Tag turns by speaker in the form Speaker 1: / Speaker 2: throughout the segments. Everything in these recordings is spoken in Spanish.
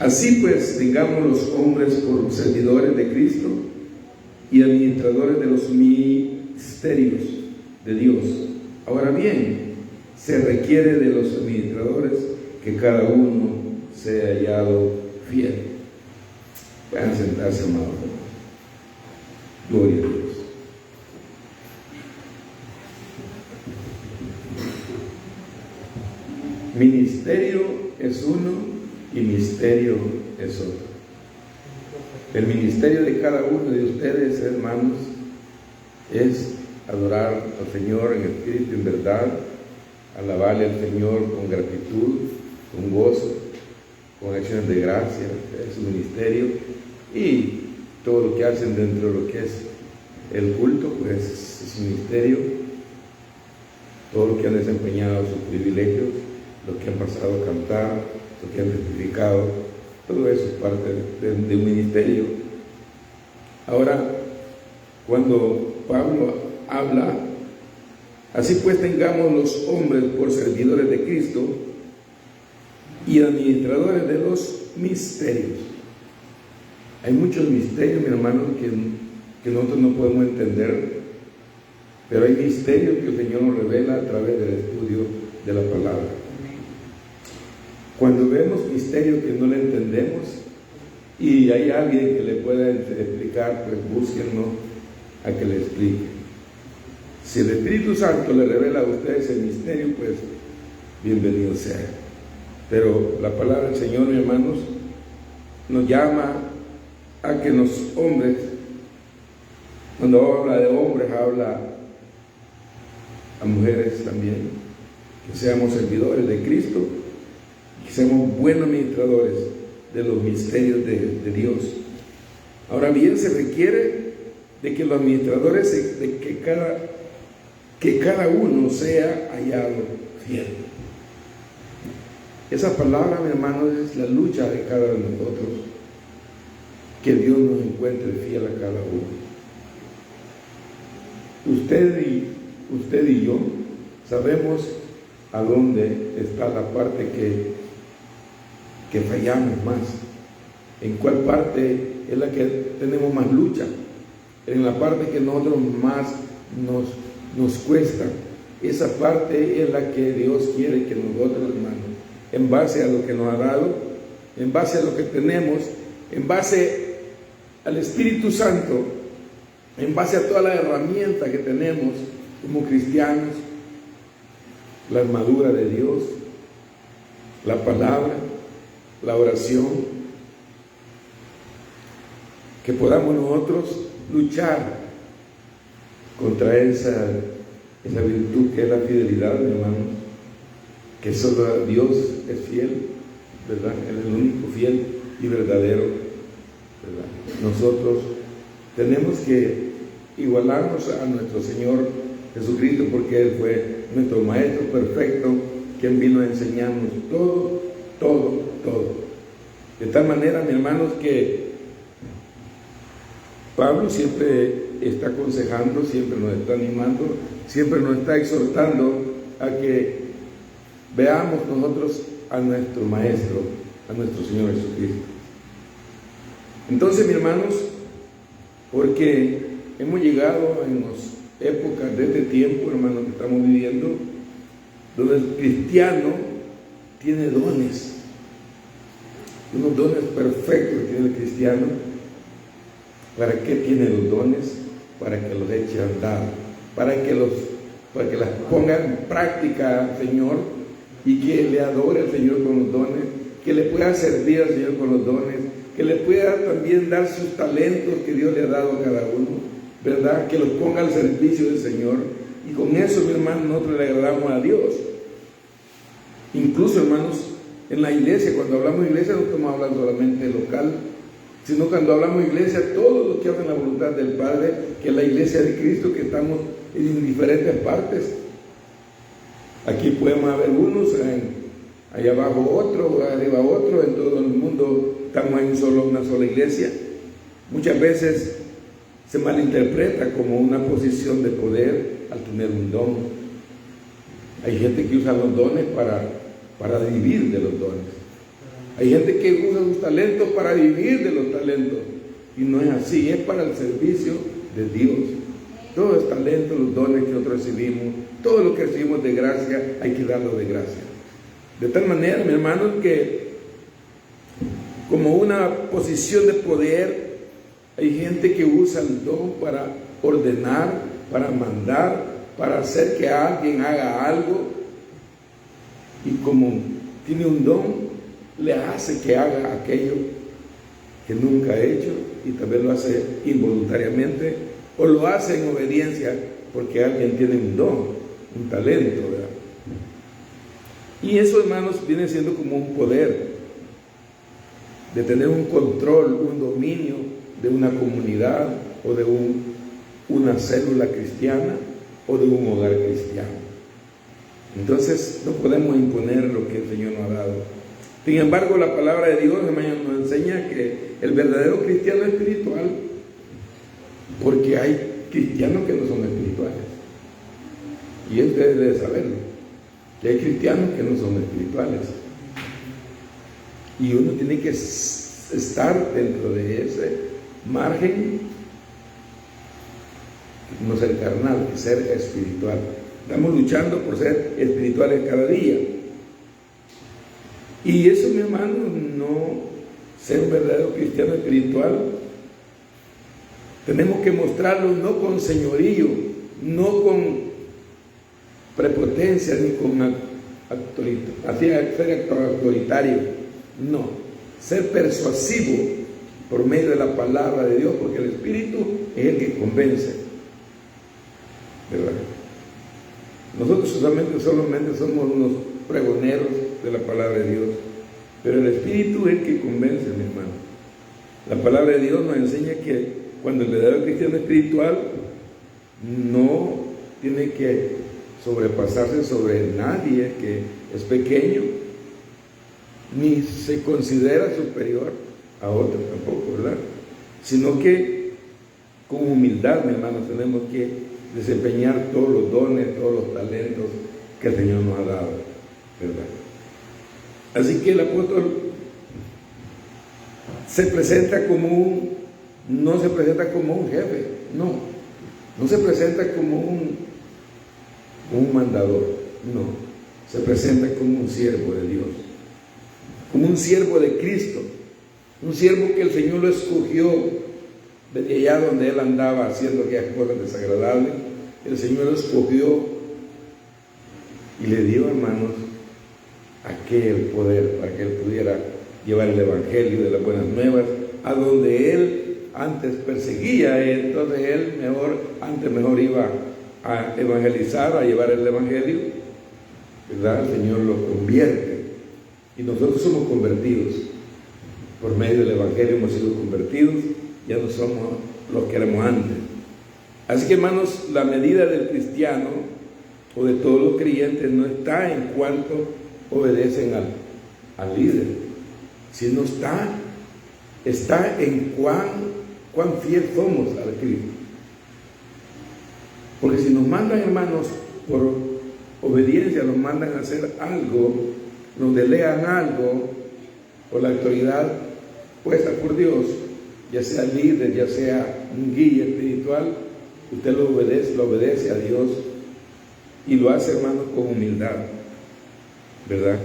Speaker 1: Así pues, tengamos los hombres por servidores de Cristo y administradores de los misterios de Dios. Ahora bien, se requiere de los administradores que cada uno sea hallado fiel. Puedan sentarse, amados. Gloria a Dios. Ministerio es uno y misterio es otro. El ministerio de cada uno de ustedes, hermanos, es adorar al Señor en espíritu y en verdad, alabarle al Señor con gratitud, con gozo, con acciones de gracia. Es su ministerio, y todo lo que hacen dentro de lo que es el culto, pues es su ministerio. Todo lo que han desempeñado, sus privilegios, lo que han pasado a cantar, lo que han testificado, todo eso es parte de un ministerio. Ahora, cuando Pablo habla, así pues tengamos los hombres por servidores de Cristo y administradores de los misterios. Hay muchos misterios, mi hermano, que nosotros no podemos entender, pero hay misterios que el Señor nos revela a través del estudio de la palabra. Cuando vemos misterios que no le entendemos y hay alguien que le pueda explicar, pues búsquenlo a que le explique. Si el Espíritu Santo le revela a ustedes el misterio, pues bienvenido sea. Pero la palabra del Señor, mis hermanos, nos llama a que los hombres, cuando habla de hombres, habla a mujeres también, que seamos servidores de Cristo, que seamos buenos administradores de los misterios de Dios. Ahora bien, se requiere de que los administradores, que cada uno sea hallado fiel. Esa palabra, mi hermano, es la lucha de cada uno de nosotros, que Dios nos encuentre fiel a cada uno. Usted y yo sabemos a dónde está la parte que fallamos más, en cuál parte es la que tenemos más lucha, en la parte que nosotros más nos cuesta. Esa parte es la que Dios quiere que nosotros, hermanos, en base a lo que nos ha dado, en base a lo que tenemos, en base al Espíritu Santo, en base a toda la herramienta que tenemos como cristianos, la armadura de Dios, la palabra, la oración, que podamos nosotros luchar contra esa virtud que es la fidelidad, mi hermano, que solo Dios es fiel, ¿verdad? Él es el único fiel y verdadero, ¿verdad? Nosotros tenemos que igualarnos a nuestro Señor Jesucristo, porque Él fue nuestro Maestro perfecto, quien vino a enseñarnos todo. De tal manera, mis hermanos, que Pablo siempre está aconsejando, siempre nos está animando, siempre nos está exhortando a que veamos nosotros a nuestro Maestro, a nuestro Señor Jesucristo. Entonces, mis hermanos, porque hemos llegado en las épocas de este tiempo, hermanos, que estamos viviendo, donde el cristiano tiene dones, unos dones perfectos que tiene el cristiano. ¿Para qué tiene los dones? Para que los eche a andar, para que las ponga en práctica al Señor, y que le adore al Señor con los dones, que le pueda servir al Señor con los dones, que le pueda también dar sus talentos que Dios le ha dado a cada uno, ¿verdad? Que los ponga al servicio del Señor, y con eso, mi hermano, nosotros le agradamos a Dios. Incluso, hermanos, en la iglesia, cuando hablamos de iglesia, no estamos hablando solamente local, sino cuando hablamos de iglesia, todos los que hacen la voluntad del Padre, que es la iglesia de Cristo, que estamos en diferentes partes. Aquí podemos haber unos, allá abajo otro, arriba otro, en todo el mundo estamos en una sola iglesia. Muchas veces se malinterpreta como una posición de poder al tener un don. Hay gente que usa los dones para vivir de los dones. Hay gente que usa sus talentos para vivir de los talentos, y no es así, es para el servicio de Dios. Todo es talento, los dones que nosotros recibimos, todo lo que recibimos de gracia, hay que darlo de gracia. De tal manera, mi hermano, que como una posición de poder, hay gente que usa el don para ordenar, para mandar, para hacer que alguien haga algo, y como tiene un don, le hace que haga aquello que nunca ha hecho, y tal vez lo hace involuntariamente, o lo hace en obediencia porque alguien tiene un don, un talento, ¿verdad? Y eso, hermanos, viene siendo como un poder de tener un control, un dominio de una comunidad o de una célula cristiana o de un hogar cristiano. Entonces no podemos imponer lo que el Señor nos ha dado. Sin embargo, la palabra de Dios, hermanos, nos enseña que el verdadero cristiano es espiritual, porque hay cristianos que no son espirituales, y él debe saberlo, que hay cristianos que no son espirituales, y uno tiene que estar dentro de ese margen, no ser carnal, ser espiritual. Estamos luchando por ser espirituales cada día, y eso, mi hermano, no ser un verdadero cristiano espiritual, tenemos que mostrarlo no con señorío, no con prepotencia, ni con ser autoritario, no, ser persuasivo por medio de la palabra de Dios, porque el Espíritu es el que convence, ¿verdad? Nosotros solamente somos unos pregoneros de la palabra de Dios, pero el Espíritu es el que convence, mi hermano. La palabra de Dios nos enseña que cuando el verdadero cristiano espiritual no tiene que sobrepasarse sobre nadie que es pequeño, ni se considera superior a otro tampoco, ¿verdad? Sino que con humildad, mi hermano, tenemos que desempeñar todos los dones, todos los talentos que el Señor nos ha dado, ¿verdad? Así que el apóstol se presenta como no se presenta como un jefe, no se presenta como un mandador, no, se presenta como un siervo de Dios, como un siervo de Cristo, un siervo que el Señor lo escogió desde allá donde él andaba haciendo aquellas cosas desagradables. El Señor lo escogió y le dio, hermanos, aquel poder para que él pudiera llevar el evangelio de las buenas nuevas a donde él antes perseguía. Entonces él mejor iba a evangelizar, a llevar el evangelio, ¿verdad? El Señor lo convierte y nosotros somos convertidos por medio del evangelio, hemos sido convertidos, ya no somos los que éramos antes. Así que, hermanos, la medida del cristiano o de todos los creyentes no está en cuanto obedecen al líder, sino está en cuán fiel somos al Cristo. Porque si nos mandan, hermanos, por obediencia, nos mandan a hacer algo, nos delegan algo, o la autoridad puesta por Dios, ya sea líder, ya sea un guía espiritual, usted lo obedece a Dios y lo hace, hermanos, con humildad, ¿verdad?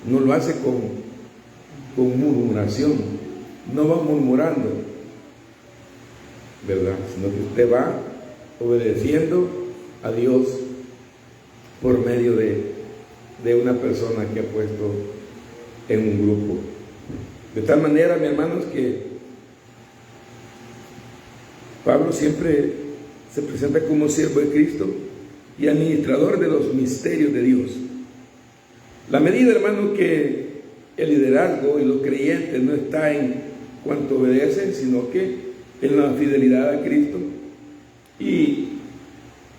Speaker 1: No lo hace con murmuración, no va murmurando, ¿verdad? Sino que usted va obedeciendo a Dios por medio de una persona que ha puesto en un grupo. De tal manera, mis hermanos, que Pablo siempre se presenta como siervo de Cristo y administrador de los misterios de Dios. La medida, hermano, que el liderazgo y los creyentes no está en cuanto obedecen, sino que en la fidelidad a Cristo. Y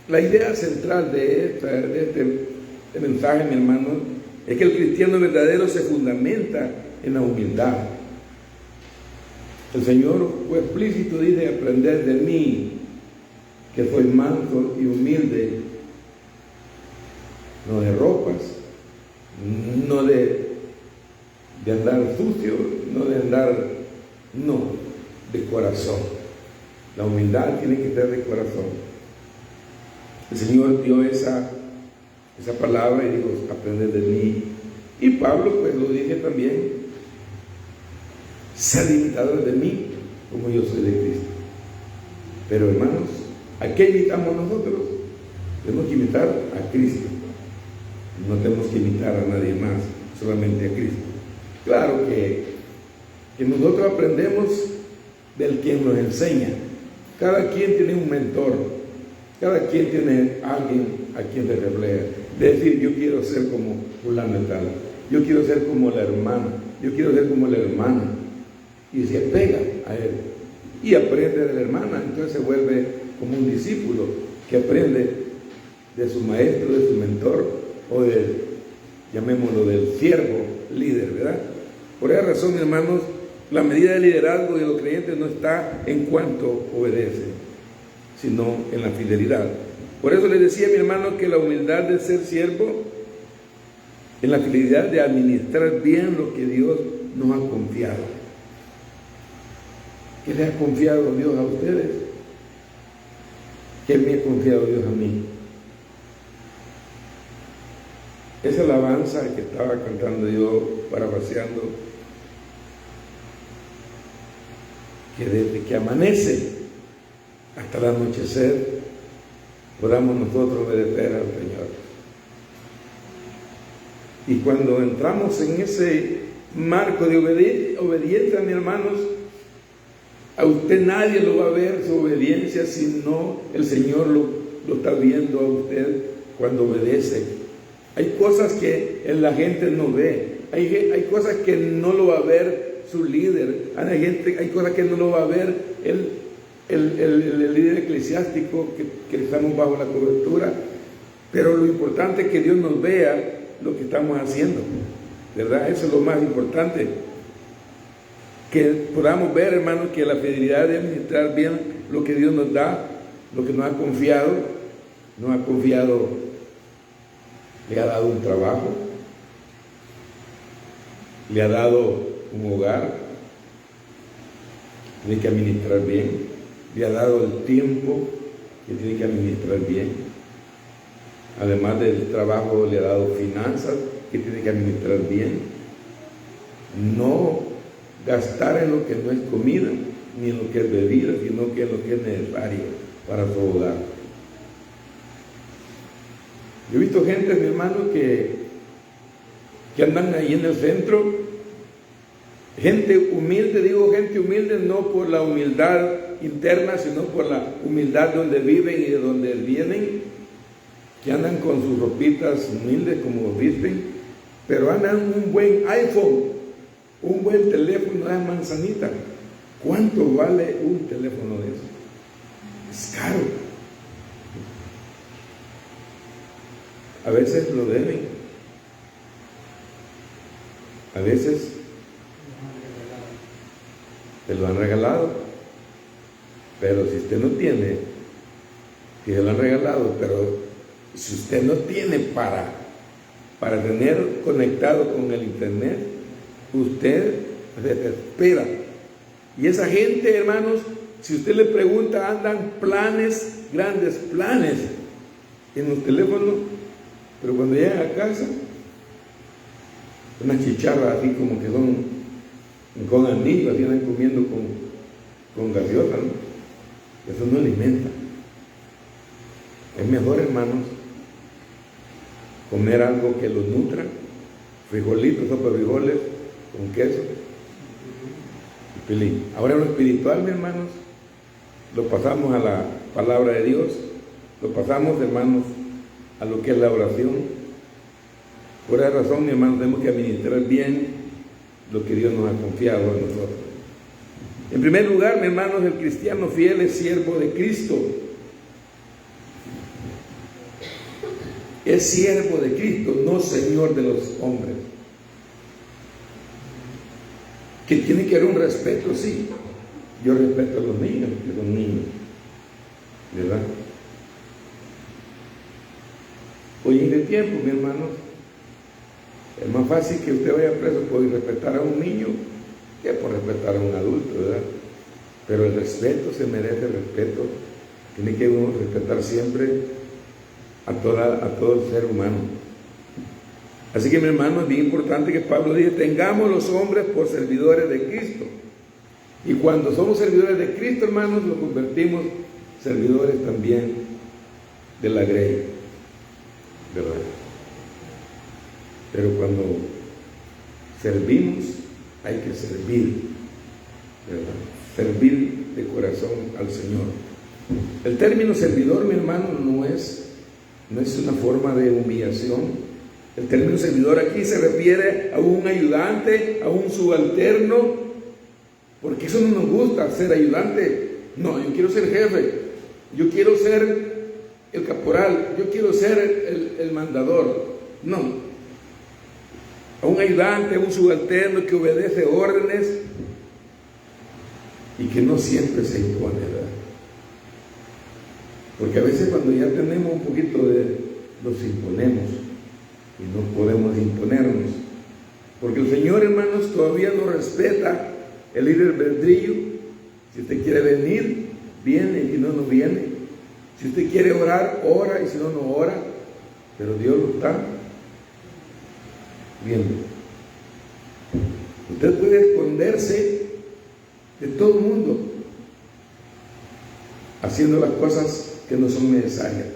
Speaker 1: la idea central de este mensaje, mi hermano, es que el cristiano verdadero se fundamenta en la humildad. El Señor fue explícito, dice: aprended de mí, que soy manso y humilde, no de ropas, no de de andar sucio, no de andar, no, de corazón. La humildad tiene que ser de corazón. El Señor dio esa palabra y dijo, aprended de mí. Y Pablo pues lo dije también, sed imitadores de mí como yo soy de Cristo. Pero hermanos, ¿a qué imitamos nosotros? Tenemos que imitar a Cristo. No tenemos que imitar a nadie más, solamente a Cristo. Claro que nosotros aprendemos del quien nos enseña. Cada quien tiene un mentor, cada quien tiene alguien a quien se refleja. De decir, yo quiero ser como fulano y tal, yo quiero ser como la hermana, yo quiero ser como la hermana. Y se apega a él y aprende de la hermana, entonces se vuelve como un discípulo que aprende de su maestro, de su mentor, o llamémoslo, del siervo líder, ¿verdad? Por esa razón, hermanos, la medida de liderazgo de los creyentes no está en cuanto obedece, sino en la fidelidad. Por eso les decía, mi hermano, que la humildad de ser siervo, en la fidelidad de administrar bien lo que Dios nos ha confiado. ¿Qué le ha confiado Dios a ustedes? ¿Qué me ha confiado Dios a mí? Esa alabanza que estaba cantando yo, parapaseando, que desde que amanece hasta el anochecer podamos nosotros obedecer al Señor. Y cuando entramos en ese marco de obediencia, mis hermanos, a usted nadie lo va a ver su obediencia, sino el Señor lo está viendo a usted cuando obedece. Hay cosas que la gente no ve, hay cosas que no lo va a ver su líder, hay cosas que no lo va a ver el líder eclesiástico que estamos bajo la cobertura, pero lo importante es que Dios nos vea lo que estamos haciendo, ¿verdad? Eso es lo más importante, que podamos ver, hermanos, que la fidelidad de administrar bien lo que Dios nos da, lo que nos ha confiado, le ha dado un trabajo, le ha dado un hogar, tiene que administrar bien, le ha dado el tiempo que tiene que administrar bien, además del trabajo le ha dado finanzas que tiene que administrar bien, no gastar en lo que no es comida, ni en lo que es bebida, sino que en lo que es necesario para su hogar. Yo he visto gente, mi hermano, que andan ahí en el centro, gente humilde, digo gente humilde no por la humildad interna, sino por la humildad donde viven y de donde vienen, que andan con sus ropitas humildes como visten, pero andan un buen iPhone, un buen teléfono de manzanita. ¿Cuánto vale un teléfono de eso? Es caro. A veces lo deben, a veces te lo han regalado, pero si usted no tiene, si se lo han regalado, pero si usted no tiene para tener conectado con el internet, usted se desespera. Y esa gente, hermanos, si usted le pregunta, andan planes, grandes planes en los teléfonos, pero cuando llegan a casa, una chicharra así como que son con anillos, así andan comiendo con gaseosa, ¿no? Eso no alimenta. Es mejor, hermanos, comer algo que los nutra, frijolitos, sopa de frijoles con queso y pilín. Ahora lo espiritual, mis hermanos, lo pasamos a la palabra de Dios, lo pasamos, hermanos, a lo que es la oración. Por esa razón, mi hermano, tenemos que administrar bien lo que Dios nos ha confiado a nosotros. En primer lugar, mi hermanos, el cristiano fiel es siervo de Cristo. Es siervo de Cristo, no señor de los hombres. Que tiene que haber un respeto, sí. Yo respeto a los niños, que son niños, ¿verdad? Hoy en el tiempo, mi hermano, Es más fácil que usted vaya preso por respetar a un niño que por respetar a un adulto, ¿verdad? Pero el respeto se merece respeto. Tiene que uno respetar siempre a todo ser humano. Así que, mi hermano, es bien importante que Pablo dice: tengamos los hombres por servidores de Cristo. Y cuando somos servidores de Cristo, hermanos, nos convertimos servidores también de la grey, ¿verdad? Pero cuando servimos, hay que servir, ¿verdad? Servir de corazón al Señor. El término servidor, mi hermano, no es una forma de humillación. El término servidor aquí se refiere a un ayudante, a un subalterno, porque eso no nos gusta, ser ayudante. No, yo quiero ser jefe, yo quiero ser el caporal, yo quiero ser el mandador. No, a un ayudante, a un subalterno que obedece órdenes y que no siempre se impone, ¿verdad? Porque a veces cuando ya tenemos un poquito nos imponemos y no podemos imponernos, porque el Señor, hermanos, todavía no respeta el libre albedrío. Si usted quiere venir, viene, y si no, no viene. Si usted quiere orar, ora, y si no, no ora. Pero Dios lo está viendo. Usted puede esconderse de todo el mundo haciendo las cosas que no son necesarias.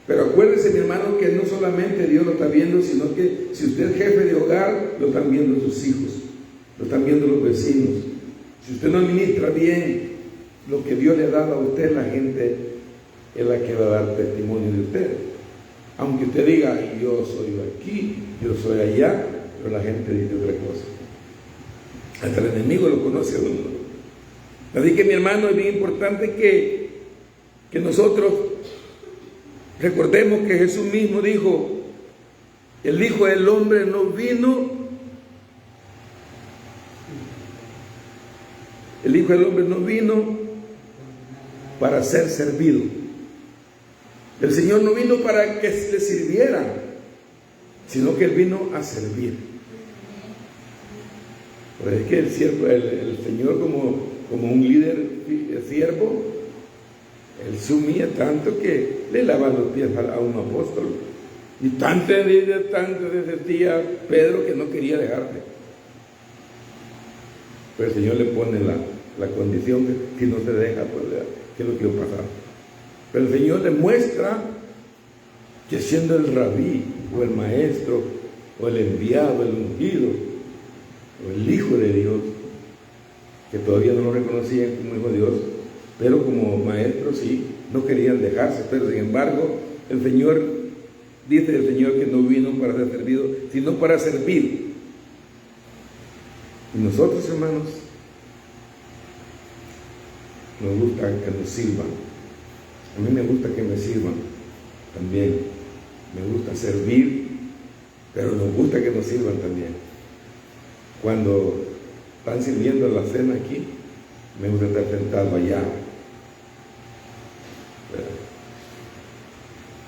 Speaker 1: Pero acuérdese, mi hermano, que no solamente Dios lo está viendo, sino que si usted es jefe de hogar, lo están viendo sus hijos, lo están viendo los vecinos. Si usted no administra bien lo que Dios le ha dado a usted, la gente es la que va a dar testimonio de usted. Aunque usted diga: yo soy aquí, yo soy allá, pero la gente dice otra cosa. Hasta el enemigo lo conoce a uno. Así que, mi hermano, es bien importante que nosotros recordemos que Jesús mismo dijo: el Hijo del Hombre no vino, el Hijo del Hombre no vino para ser servido. El Señor no vino para que le sirvieran, sino que Él vino a servir. Pero es que el Señor, como un líder siervo, Él se humilla tanto que le lava los pies a un apóstol. Y tanto decía Pedro que no quería dejarle. Pero el Señor le pone la condición que si no se deja, pues, ¿qué es lo que va a pasar? Pero el Señor demuestra que siendo el rabí, o el maestro, o el enviado, el ungido, o el Hijo de Dios, que todavía no lo reconocían como Hijo de Dios, pero como maestro sí, no querían dejarse. Pero sin embargo, el Señor, dice el Señor que no vino para ser servido, sino para servir. Y nosotros, hermanos, nos gusta que nos sirvan. A mí me gusta que me sirvan también. Me gusta servir, pero nos gusta que nos sirvan también. Cuando están sirviendo la cena aquí, me gusta estar sentado allá.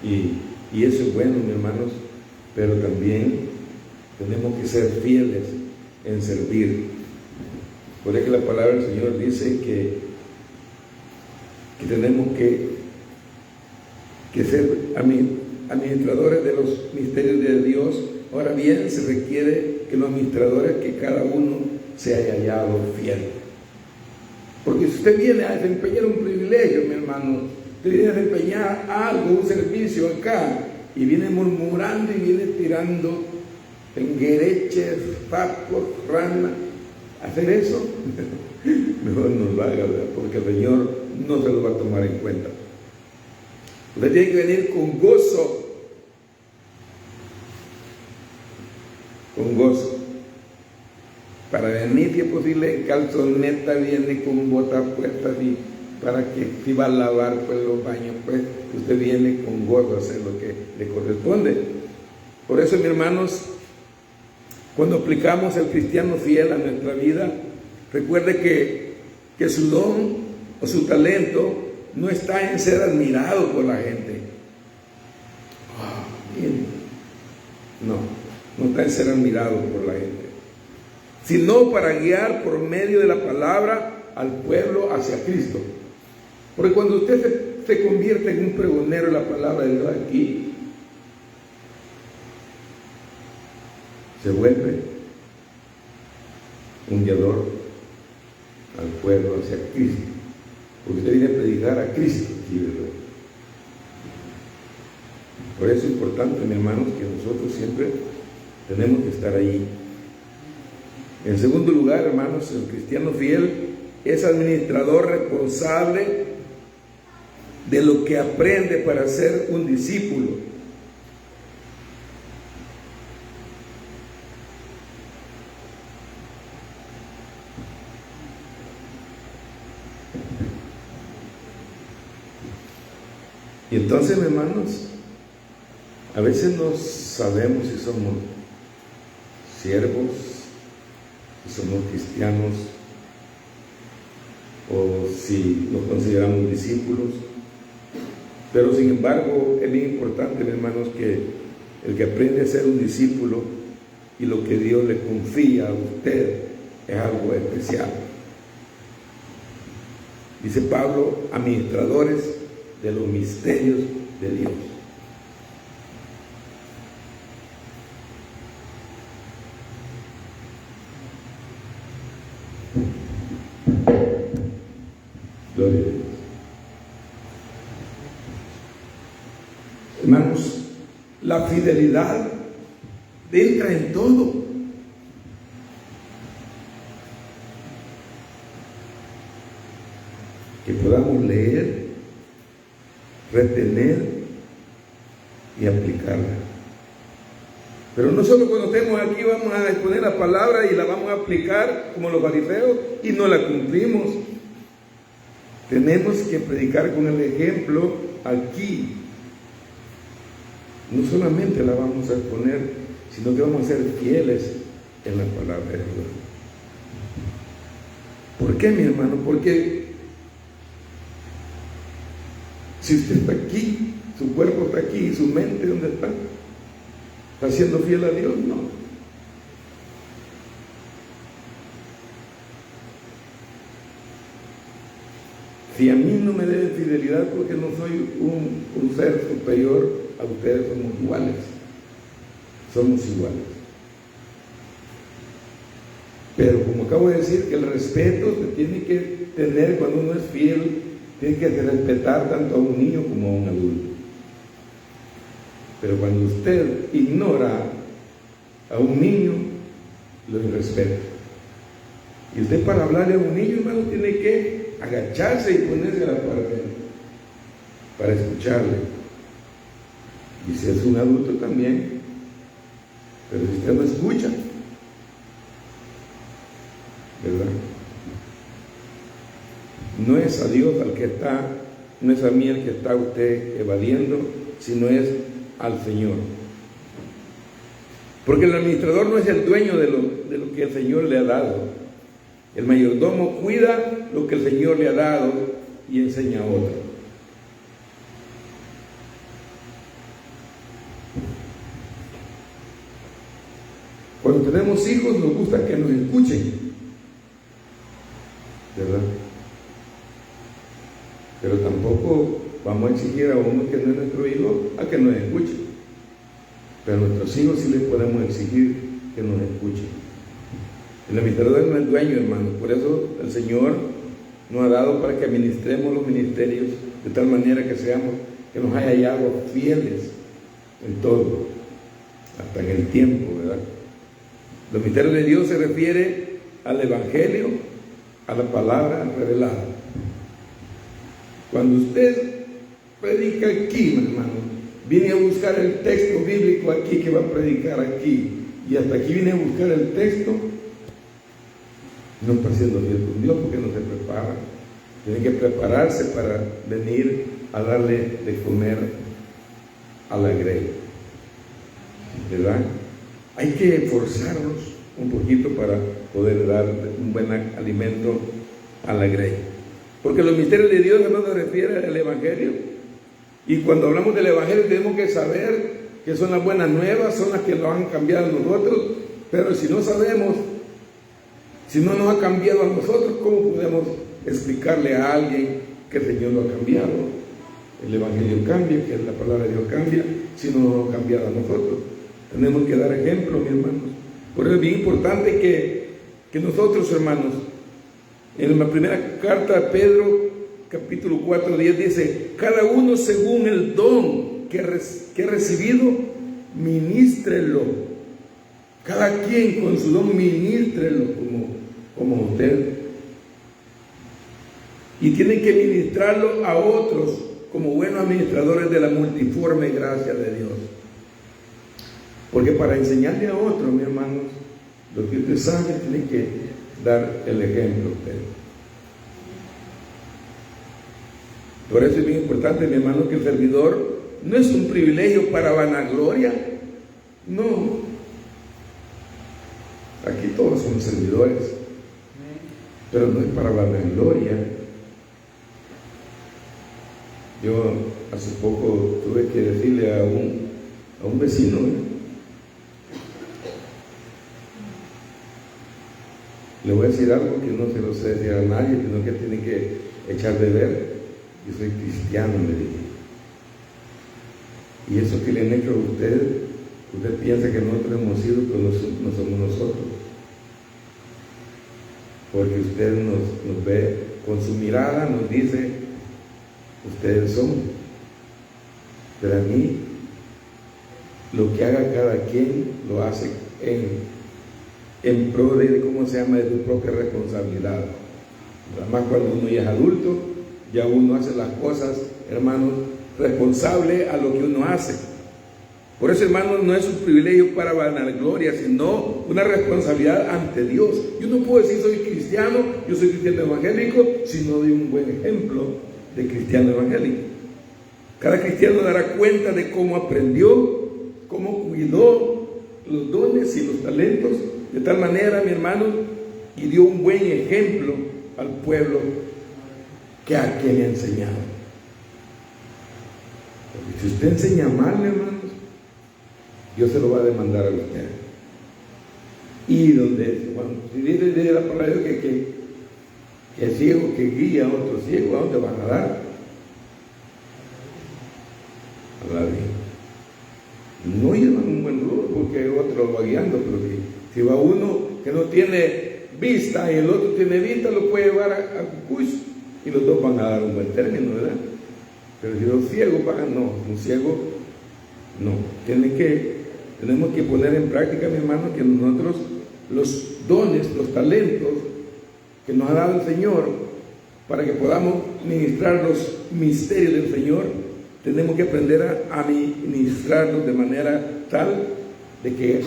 Speaker 1: Y eso es bueno, mis hermanos, pero también tenemos que ser fieles en servir. Por eso la palabra del Señor dice que tenemos que ser administradores de los misterios de Dios. Ahora bien, se requiere que los administradores, que cada uno se haya hallado fiel. Porque si usted viene a desempeñar un privilegio, mi hermano, usted viene a desempeñar algo, un servicio acá, y viene murmurando y viene tirando penguereches, papos, ranas, hacer eso, mejor no lo haga, ¿verdad? Porque el Señor no se lo va a tomar en cuenta. Usted tiene que venir con gozo, para venir, si es posible, en calzoneta, viene con botas puestas, y para que si va a lavar pues los baños, pues usted viene con gozo a hacer lo que le corresponde. Por eso, mis hermanos, cuando aplicamos el cristiano fiel a nuestra vida, recuerde que su don o su talento no está en ser admirado por la gente. No, no está en ser admirado por la gente, sino para guiar por medio de la palabra al pueblo hacia Cristo. Porque cuando usted se convierte en un pregonero de la palabra de Dios aquí, se vuelve un guiador al pueblo hacia Cristo, porque usted viene a predicar a Cristo aquí, ¿verdad? Por eso es importante, mis hermanos, que nosotros siempre tenemos que estar allí. En segundo lugar, hermanos, el cristiano fiel es administrador responsable de lo que aprende para ser un discípulo. Y entonces, hermanos, a veces no sabemos si somos siervos, si somos cristianos, o si nos consideramos discípulos. Pero sin embargo, es bien importante, hermanos, que el que aprende a ser un discípulo y lo que Dios le confía a usted es algo especial. Dice Pablo, administradores de los misterios de Dios. Gloria a Dios. Hermanos, la fidelidad entra en todo. Que podamos leer, retener y aplicarla. Pero no solo cuando estemos aquí vamos a exponer la palabra y la vamos a aplicar como los fariseos y no la cumplimos. Tenemos que predicar con el ejemplo aquí. No solamente la vamos a exponer, sino que vamos a ser fieles en la palabra de Dios. ¿Por qué, mi hermano? Porque si usted está aquí, su cuerpo está aquí y su mente, ¿dónde está? ¿Está siendo fiel a Dios? No. Si a mí no me debe fidelidad porque no soy un ser superior a ustedes, somos iguales. Somos iguales. Pero como acabo de decir, que el respeto se tiene que tener cuando uno es fiel, tiene que respetar tanto a un niño como a un adulto. Pero cuando usted ignora a un niño, lo irrespeta. Y usted para hablarle a un niño, hermano, tiene que agacharse y ponerse a la par de él para escucharle. Y si es un adulto también. Pero si usted no escucha, ¿verdad? No es a Dios al que está, no es a mí el que está usted evadiendo, sino es al Señor. Porque el administrador no es el dueño de lo que el Señor le ha dado. El mayordomo cuida lo que el Señor le ha dado y enseña a otro. Cuando tenemos hijos nos gusta que nos escuchen, ¿verdad? Pero tampoco vamos a exigir a uno que no es nuestro hijo a que nos escuche. Pero a nuestros hijos sí les podemos exigir que nos escuchen. El administrador no es dueño, hermano. Por eso el Señor nos ha dado para que administremos los ministerios de tal manera que nos haya hallado fieles en todo, hasta en el tiempo, ¿verdad? Los misterios de Dios se refiere al Evangelio, a la palabra revelada. Cuando usted predica aquí, mi hermano, viene a buscar el texto bíblico aquí que va a predicar aquí, y hasta aquí viene a buscar el texto, no está siendo fiel con Dios porque no se prepara. Tiene que prepararse para venir a darle de comer a la grey, ¿verdad? Hay que esforzarnos un poquito para poder dar un buen alimento a la grey. Porque los misterios de Dios no se refiere al Evangelio. Y cuando hablamos del Evangelio tenemos que saber que son las buenas nuevas, son las que lo han cambiado a nosotros, pero si no sabemos, si no nos ha cambiado a nosotros, ¿cómo podemos explicarle a alguien que el Señor lo ha cambiado? El Evangelio cambia, que la palabra de Dios cambia, si no nos ha cambiado a nosotros. Tenemos que dar ejemplo, mis hermanos. Por eso es bien importante que nosotros, hermanos, en la primera carta de Pedro, capítulo 4, 10, dice: cada uno según el don que ha recibido, ministrelo. Cada quien con su don, ministrelo como usted. Y tienen que ministrarlo a otros como buenos administradores de la multiforme gracia de Dios. Porque para enseñarle a otros, mis hermanos, lo que usted sabe, tiene que dar el ejemplo a usted. Por eso es bien importante, mi hermano, que el servidor no es un privilegio para vanagloria. No. Aquí todos somos servidores, pero no es para vanagloria. Yo hace poco tuve que decirle a un vecino, le voy a decir algo que no se lo sé decir a nadie, sino que tiene que echar de ver. Yo soy cristiano, le dije. Y eso que le han hecho a usted piensa que nosotros hemos sido, pero no somos nosotros. Porque usted nos ve con su mirada, nos dice: ustedes son. Pero a mí, lo que haga cada quien lo hace en pro de, ¿cómo se llama?, de su propia responsabilidad. Además, cuando uno ya es adulto, ya uno hace las cosas, hermanos, responsable a lo que uno hace. Por eso, hermanos, no es un privilegio para vanagloria, sino una responsabilidad ante Dios. Yo no puedo decir soy cristiano, yo soy cristiano evangélico, si no doy un buen ejemplo de cristiano evangélico. Cada cristiano dará cuenta de cómo aprendió, cómo cuidó los dones y los talentos, de tal manera, mi hermano, y dio un buen ejemplo al pueblo que a quien ha enseñado. Porque si usted enseña mal, hermanos, Dios se lo va a demandar a usted. Y donde, bueno, si dice la palabra de Dios que el ciego que guía a otro ciego, ¿a dónde van a dar? A la vida. No llevan un buen rumbo porque otro lo va guiando, pero si va uno que no tiene vista y el otro tiene vista, lo puede llevar a Cucuy y los dos van a dar un buen término, ¿verdad? Pero si los ciegos van, no, un ciego no. Tenemos que poner en práctica, mi hermano, que nosotros los dones, los talentos que nos ha dado el Señor para que podamos ministrar los misterios del Señor, tenemos que aprender a ministrarlos de manera tal de que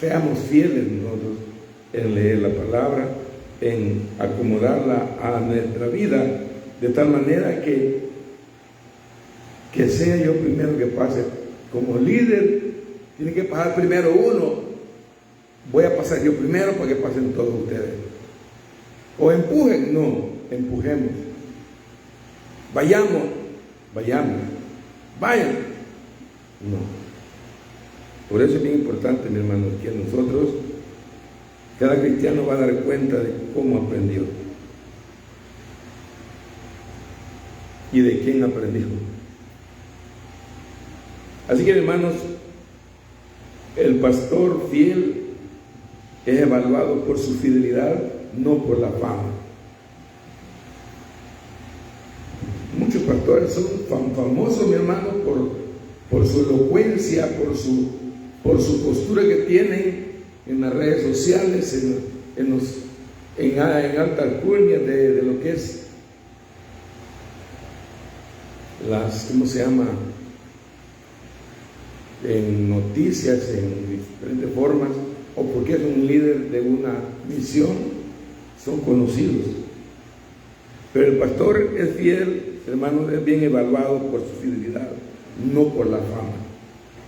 Speaker 1: seamos fieles nosotros en leer la palabra, en acomodarla a nuestra vida, de tal manera que sea yo primero que pase. Como líder, tiene que pasar primero uno. Voy a pasar yo primero para que pasen todos ustedes. O empujen, no, empujemos. Vayamos, vayan. No. Por eso es bien importante, mi hermano, que nosotros, cada cristiano va a dar cuenta de cómo aprendió y de quién aprendió. Así que, hermanos, el pastor fiel es evaluado por su fidelidad, no por la fama. Muchos pastores son famosos, mi hermano, por su elocuencia, por su postura que tienen en las redes sociales, en alta alcurnia de lo que es ¿cómo se llama?, en noticias, en diferentes formas, o porque es un líder de una misión, son conocidos. Pero el pastor es fiel, hermano, es bien evaluado por su fidelidad, no por la fama.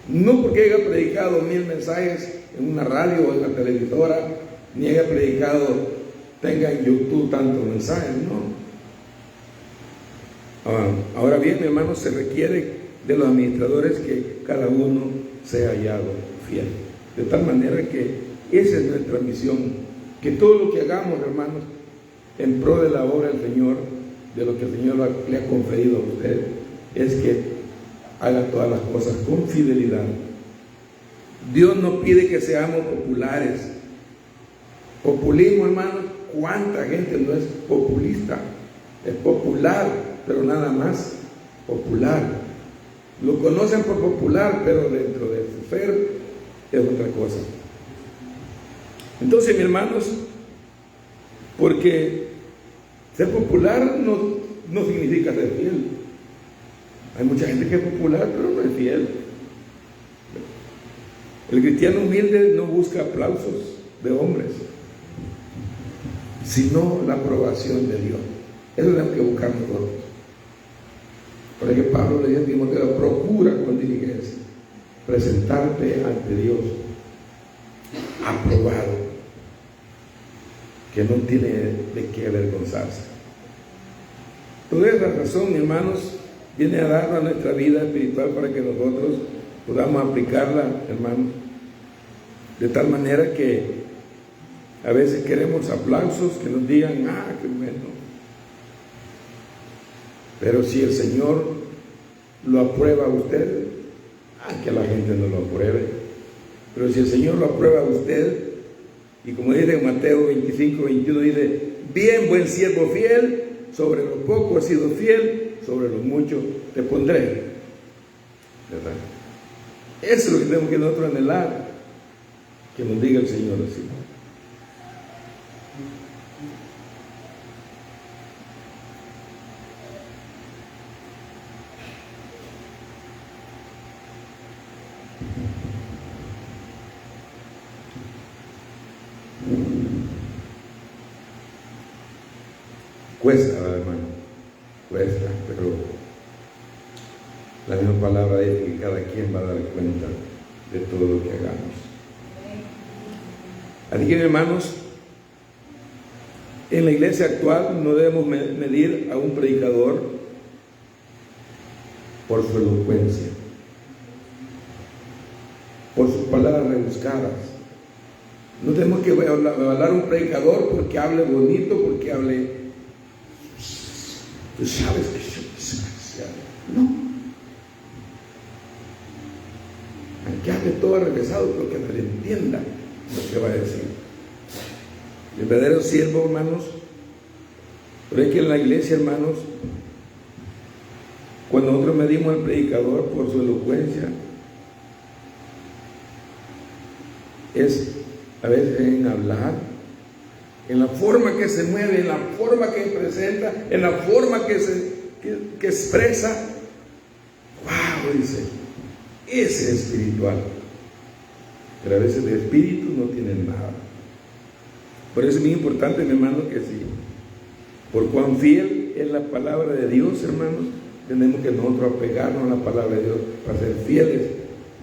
Speaker 1: No porque haya predicado 1000 mensajes en una radio o en la televisora, ni haya predicado, tenga en YouTube tantos mensajes, no. Ahora bien, mi hermano, se requiere de los administradores, que cada uno sea hallado fiel. De tal manera que esa es nuestra misión, que todo lo que hagamos, hermanos, en pro de la obra del Señor, de lo que el Señor le ha conferido a usted, es que haga todas las cosas con fidelidad. Dios no pide que seamos populares. Populismo, hermanos, ¿cuánta gente no es populista? Es popular, pero nada más popular. Lo conocen por popular, pero dentro de su ser es otra cosa. Entonces, mis hermanos, porque ser popular no significa ser fiel. Hay mucha gente que es popular, pero no es fiel. El cristiano humilde no busca aplausos de hombres, sino la aprobación de Dios. Eso es lo que buscamos nosotros. Por eso Pablo le dice a Timoteo: procura con diligencia presentarte ante Dios aprobado, que no tiene de qué avergonzarse. Toda esa razón, mis hermanos, viene a darnos a nuestra vida espiritual para que nosotros podamos aplicarla, hermanos, de tal manera que a veces queremos aplausos, que nos digan: qué bueno. Pero si el Señor lo aprueba a usted, que la gente no lo apruebe. Pero si el Señor lo aprueba a usted, y como dice en Mateo 25, 21, dice: bien, buen siervo fiel, sobre lo poco has sido fiel, sobre lo mucho te pondré. ¿Verdad? Eso es lo que tenemos que nosotros anhelar, que nos diga el Señor así. Cuesta, hermano, cuesta, pero la misma palabra dice que cada quien va a dar cuenta de todo lo que hagamos. Así que, hermanos, en la iglesia actual no debemos medir a un predicador por su elocuencia, por sus palabras rebuscadas. No tenemos que evaluar a un predicador porque hable bonito, porque hable... Tú sabes que soy desgraciado. No. Aunque hable todo regresado, pero que me entienda lo que va a decir. El verdadero siervo, hermanos, pero es que en la iglesia, hermanos, cuando nosotros medimos al predicador por su elocuencia, es a veces en hablar, en la forma que se mueve, en la forma que presenta, en la forma que expresa. ¡Wow! Dice, ese es espiritual. Pero a veces de espíritu no tienen nada. Por eso es muy importante, mi hermano, que sí, por cuán fiel es la palabra de Dios, hermanos, tenemos que nosotros apegarnos a la palabra de Dios para ser fieles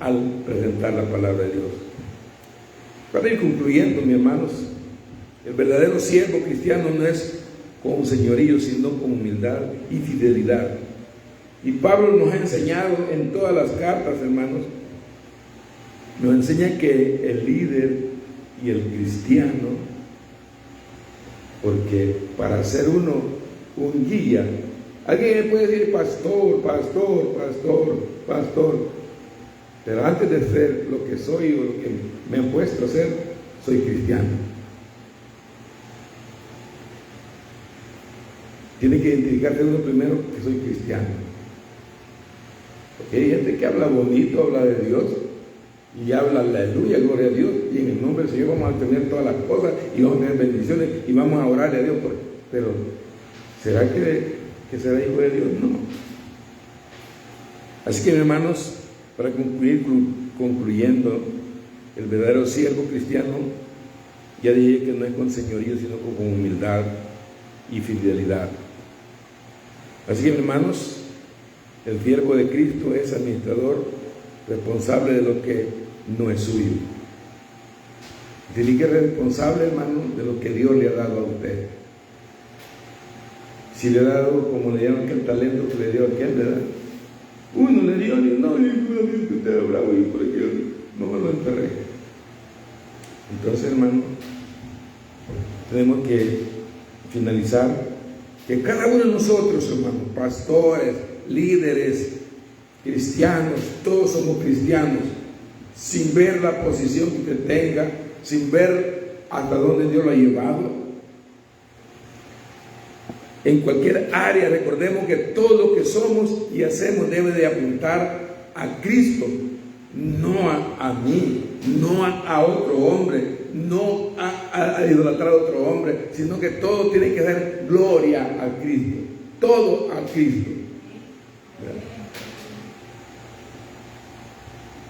Speaker 1: al presentar la palabra de Dios. Para ir concluyendo, mis hermanos, el verdadero siervo cristiano no es con señorío, sino con humildad y fidelidad. Y Pablo nos ha enseñado en todas las cartas, hermanos, nos enseña que el líder y el cristiano, porque para ser uno un guía, alguien me puede decir pastor, pero antes de ser lo que soy o lo que me han puesto a ser, soy cristiano. Tiene que identificarse uno primero que soy cristiano. Porque hay gente que habla bonito, habla de Dios, y habla aleluya, gloria a Dios, y en el nombre del Señor vamos a tener todas las cosas, y vamos a tener bendiciones, y vamos a orarle a Dios. Pero, ¿será que será hijo de Dios? No. Así que, hermanos, para concluyendo, el verdadero siervo cristiano, ya dije que no es con señorío, sino con humildad y fidelidad. Así que, hermanos, el siervo de Cristo es administrador, responsable de lo que no es suyo. Tiene que ser responsable, hermano, de lo que Dios le ha dado a usted. Si le ha dado, como le dieron aquel talento que le dio a aquel, ¿verdad? Uno le dio, no, que usted era bravo y por aquí no me lo enterré. Entonces, hermano, tenemos que finalizar que cada uno de nosotros, hermano, pastores, líderes, cristianos, todos somos cristianos, sin ver la posición que usted tenga, sin ver hasta dónde Dios lo ha llevado. En cualquier área, recordemos que todo lo que somos y hacemos debe de apuntar a Cristo, no a mí, no a otro hombre, no a idolatrar a otro hombre, sino que todo tiene que dar gloria a Cristo, todo a Cristo.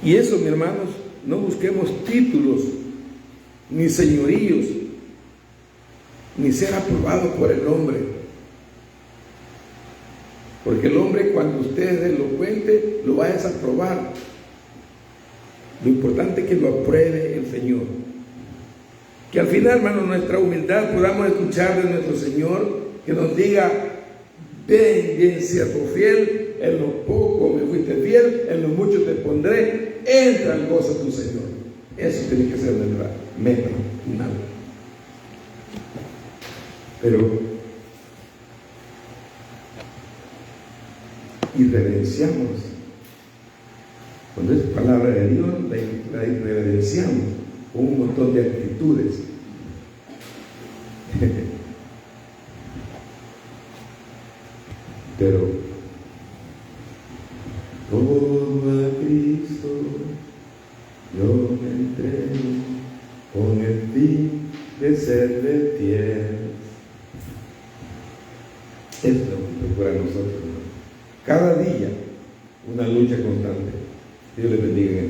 Speaker 1: Y eso, mis hermanos, no busquemos títulos, ni señoríos, ni ser aprobado por el hombre. Porque el hombre, cuando usted es elocuente, lo va a desaprobar. Lo importante es que lo apruebe el Señor. Que al final, hermano, nuestra humildad podamos escuchar de nuestro Señor, que nos diga: ven, bien siervo fiel, en lo poco me fuiste fiel, en lo mucho te pondré, entra al gozo de tu Señor. Eso tiene que ser nuestra meta final. Pero irreverenciamos. Cuando es palabra de Dios, la irreverenciamos con un montón de actitudes. Pero todo a Cristo yo me entrego con el fin de serle fiel. Es lo que procura nosotros, ¿no? Cada día una lucha constante. Dios les bendiga en